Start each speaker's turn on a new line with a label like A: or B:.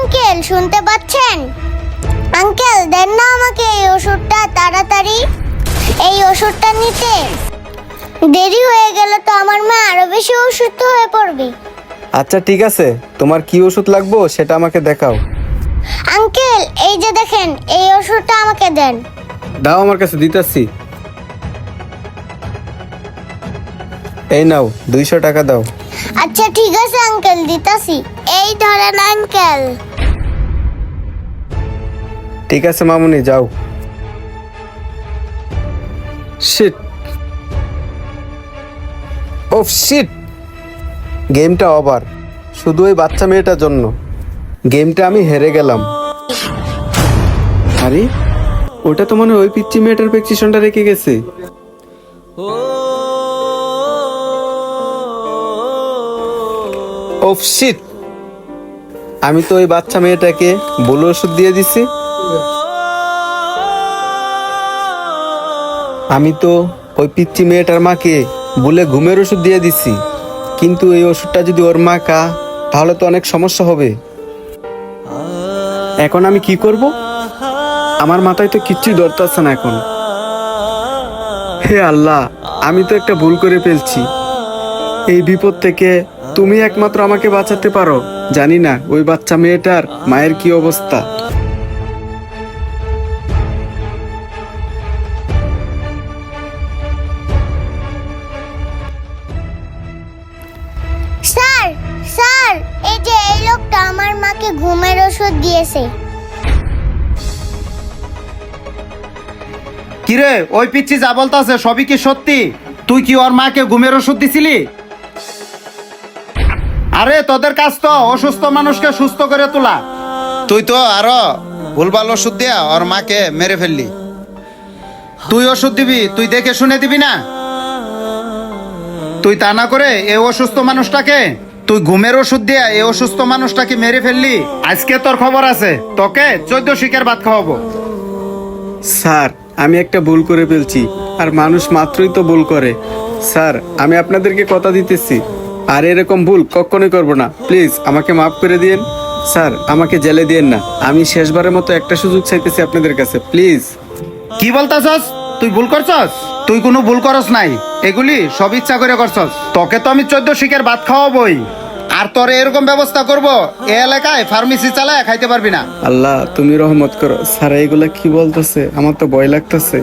A: Uncle শুনতে পাচ্ছেন? Uncle দেন না আমাকে এই ওষুধটা তাড়াতাড়ি। এই ওষুধটা নিতে দেরি হয়ে গেলে তো আমার মা আরো বেশি অসুস্থ হয়ে পড়বে।
B: আচ্ছা ঠিক আছে, তোমার কি ওষুধ লাগবে সেটা আমাকে দেখাও।
A: আঙ্কেল এই যে দেখেন, এই ওষুধটা আমাকে দেন।
B: দাও, আমার কাছে দিতেছি। এই নাও, 200 টাকা দাও।
A: আচ্ছা ঠিক আছে আঙ্কেল, দিতাছি। এই ধরেন আঙ্কেল।
B: ঠিক আছে মামুনি, যাও। শিট, ওফ শিট, গেমটা ওভার। শুধু ওই বাচ্চা মেয়েটার জন্য গেমটা আমি হেরে গেলাম। আরে ওটা তো মনে হয় ওই পিচ্চি মেয়েটার প্রেসক্রিপশনটা রেখে গেছে। ওফ শিট, আমি তো ওই বাচ্চা মেয়েটাকে ভুল ওষুধ দিয়ে দিছি। আমি তো ওই পিচ্চি মেয়েটার মাকে বলে ঘুমের ওষুধ দিয়ে দিছি, কিন্তু এই ওষুধটা যদি ওর মা খা তাহলে তো অনেক সমস্যা হবে। এখন আমি কি করব? আমার মাথায় তো কিচ্ছুই ধরতেছে না এখন। হে আল্লাহ, আমি তো একটা ভুল করে ফেলছি। এই বিপদ থেকে তুমি একমাত্র আমাকে বাঁচাতে পারো। জানি না ওই বাচ্চা মেয়েটার মায়ের কি অবস্থা।
A: স্যার স্যার, এই যে এই লোকটা আমার মাকে ঘুমের ওষুধ দিয়েছে।
C: কিরে, ওই পিচ্ছি যা বলতাছে সবই কি সত্যি? তুই কি ওর মাকে ঘুমের ওষুধ দিছিলি? আরে তোদের কাজ তো অসুস্থ মানুষকে সুস্থ করে তোলা। তুই তো আরো ভুলভাল ওষুধ দিয়া ওর মাকে মেরে ফেললি। তুই ওষুধ দিবি, তুই দেখে শুনে দিবি না? তুই তা না করে এই অসুস্থ মানুষটাকে তুই ঘুমের ওষুধ দিয়া এই অসুস্থ মানুষটাকে মেরে ফেললি। আজকে তোর খবর আছে, তোকে 14 শিকের ভাত খাওয়াবো।
B: স্যার, আমি একটা ভুল করে ফেলছি, আর মানুষ মাত্রই তো ভুল করে। স্যার, আমি আপনাদেরকে কথা দিতেছি আর এরকম ভুল কখনোই করব না। প্লিজ আমাকে মাফ করে দিন। স্যার, আমাকে জেলে দিয়েন না। আমি শেষবারের মতো একটা সুযোগ চাইতেছি আপনাদের কাছে, প্লিজ।
C: কি বলতাছস? তুই ভুল করছস? তুই কোনো ভুল করস নাই, এগুলি সব ইচ্ছা করে করছস। তোকে তো আমি 14 শিকের ভাত খাওয়াবই, আর তোর এরকম ব্যবস্থা করব এই এলাকায় ফার্মেসি চালায় খাইতে পারবি না।
B: আল্লাহ তুমি রহমত করো। স্যার এগুলা কি বলতেছে? আমার তো ভয় লাগতেছে।